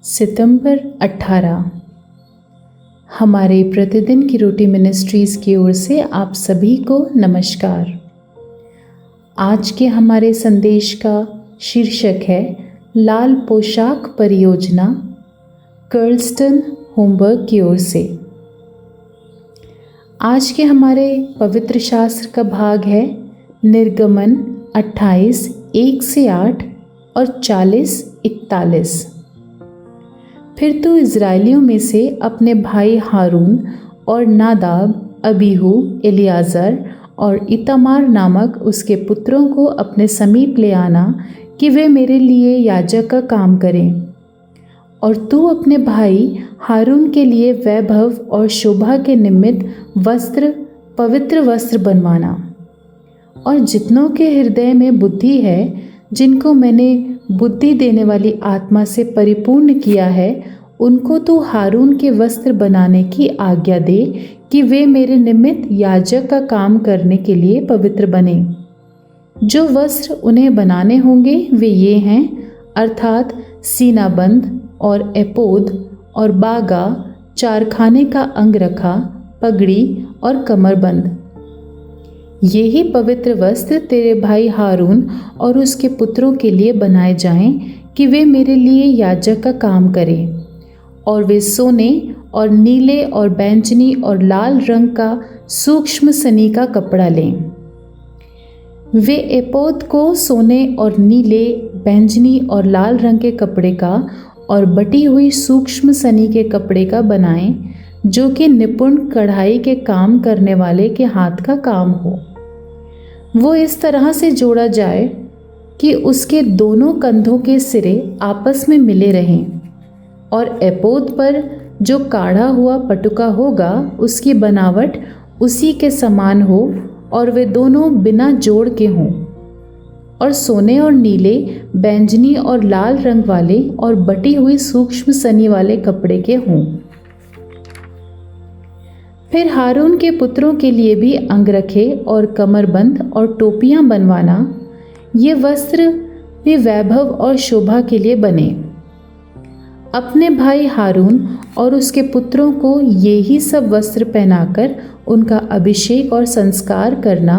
सितंबर 18 हमारे प्रतिदिन की रोटी मिनिस्ट्रीज़ की ओर से आप सभी को नमस्कार। आज के हमारे संदेश का शीर्षक है लाल पोशाक परियोजना, कर्लस्टन होमवर्क की ओर से। आज के हमारे पवित्र शास्त्र का भाग है निर्गमन 28 1 से 8 और 40 41। फिर तू इज़राइलियों में से अपने भाई हारून और नादाब, अबीहू, एलियाज़र और इतामार नामक उसके पुत्रों को अपने समीप ले आना कि वे मेरे लिए याजक का काम करें। और तू अपने भाई हारून के लिए वैभव और शोभा के निमित्त पवित्र वस्त्र बनवाना। और जितनों के हृदय में बुद्धि है, जिनको मैंने बुद्धि देने वाली आत्मा से परिपूर्ण किया है, उनको तू हारून के वस्त्र बनाने की आज्ञा दे कि वे मेरे निमित्त याजक का काम करने के लिए पवित्र बने। जो वस्त्र उन्हें बनाने होंगे वे ये हैं, अर्थात सीनाबंद और एपोद और बागा, चारखाने का अंगरखा, पगड़ी और कमरबंद। ये ही पवित्र वस्त्र तेरे भाई हारून और उसके पुत्रों के लिए बनाए जाएं कि वे मेरे लिए याजक का काम करें। और वे सोने और नीले और बैंगनी और लाल रंग का सूक्ष्म सनी का कपड़ा लें। वे एपोद को सोने और नीले, बैंगनी और लाल रंग के कपड़े का और बटी हुई सूक्ष्म सनी के कपड़े का बनाएं, जो कि निपुण कढ़ाई के काम करने वाले के हाथ का काम हो। वो इस तरह से जोड़ा जाए कि उसके दोनों कंधों के सिरे आपस में मिले रहें। और एपोद पर जो काढ़ा हुआ पटुका होगा उसकी बनावट उसी के समान हो और वे दोनों बिना जोड़ के हों, और सोने और नीले, बैंगनी और लाल रंग वाले और बटी हुई सूक्ष्म सनी वाले कपड़े के हों। फिर हारून के पुत्रों के लिए भी अंगरखे और कमरबंद और टोपियां बनवाना। ये वस्त्र भी वैभव और शोभा के लिए बने। अपने भाई हारून और उसके पुत्रों को ये ही सब वस्त्र पहनाकर उनका अभिषेक और संस्कार करना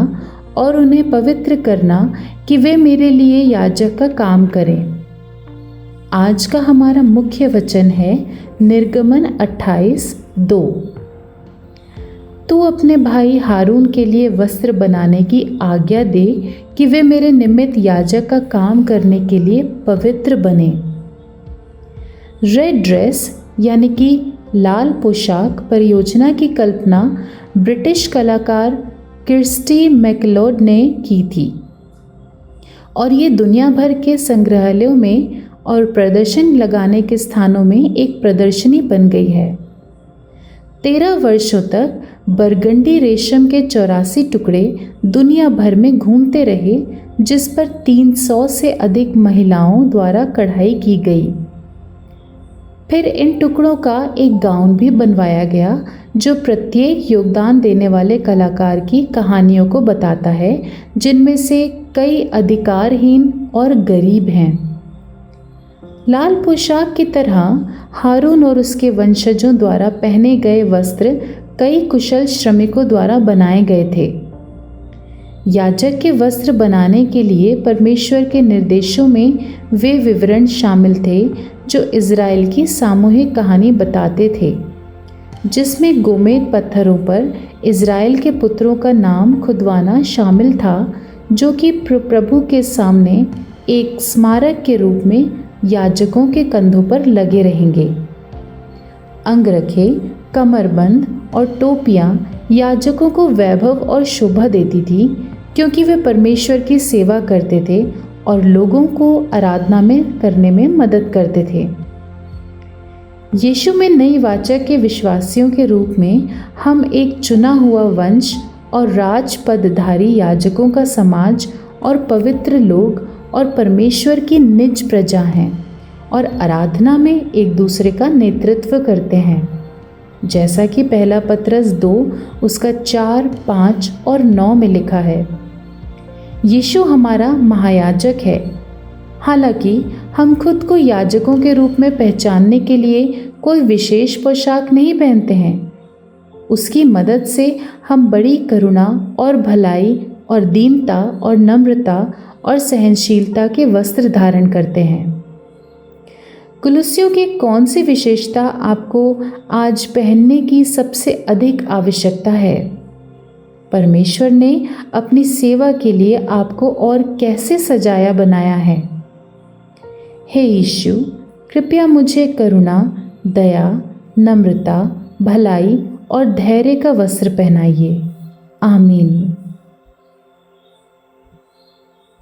और उन्हें पवित्र करना कि वे मेरे लिए याजक का काम करें। आज का हमारा मुख्य वचन है निर्गमन 28:2। तू अपने भाई हारून के लिए वस्त्र बनाने की आज्ञा दे कि वे मेरे निमित्त याजक का काम करने के लिए पवित्र बने। रेड ड्रेस यानी कि लाल पोशाक परियोजना की कल्पना ब्रिटिश कलाकार किर्स्टी मैकलोड ने की थी, और ये दुनिया भर के संग्रहालयों में और प्रदर्शन लगाने के स्थानों में एक प्रदर्शनी बन गई है। 13 वर्षों तक बरगंडी रेशम के 84 टुकड़े दुनिया भर में घूमते रहे, जिस पर 300 से अधिक महिलाओं द्वारा कढ़ाई की गई। फिर इन टुकड़ों का एक गाउन भी बनवाया गया, जो प्रत्येक योगदान देने वाले कलाकार की कहानियों को बताता है, जिनमें से कई अधिकारहीन और गरीब हैं। लाल पोशाक की तरह हारून और उसके वंशजों द्वारा पहने गए वस्त्र कई कुशल श्रमिकों द्वारा बनाए गए थे। याजक के वस्त्र बनाने के लिए परमेश्वर के निर्देशों में वे विवरण शामिल थे जो इज़राइल की सामूहिक कहानी बताते थे, जिसमें गोमेद पत्थरों पर इज़राइल के पुत्रों का नाम खुदवाना शामिल था, जो कि प्रभु के सामने एक स्मारक के रूप में याजकों के कंधों पर लगे रहेंगे। अंगरखे, कमरबंद और टोपियां याजकों को वैभव और शोभा देती थी, क्योंकि वे परमेश्वर की सेवा करते थे और लोगों को आराधना में करने में मदद करते थे। यीशु में नई वाचा के विश्वासियों के रूप में हम एक चुना हुआ वंश और राजपदधारी याजकों का समाज और पवित्र लोग और परमेश्वर की निज प्रजा हैं, और आराधना में एक दूसरे का नेतृत्व करते हैं, जैसा कि पहला पत्रस 2 उसका 4, 5 और 9 में लिखा है। यीशु हमारा महायाजक है। हालांकि हम खुद को याजकों के रूप में पहचानने के लिए कोई विशेष पोशाक नहीं पहनते हैं। उसकी मदद से हम बड़ी करुणा और भलाई और दीनता और नम्रता और सहनशीलता के वस्त्र धारण करते हैं। कुलुस्सियों की कौन सी विशेषता आपको आज पहनने की सबसे अधिक आवश्यकता है? परमेश्वर ने अपनी सेवा के लिए आपको और कैसे सजाया बनाया है? हे यीशु, कृपया मुझे करुणा, दया, नम्रता, भलाई और धैर्य का वस्त्र पहनाइए। आमीन।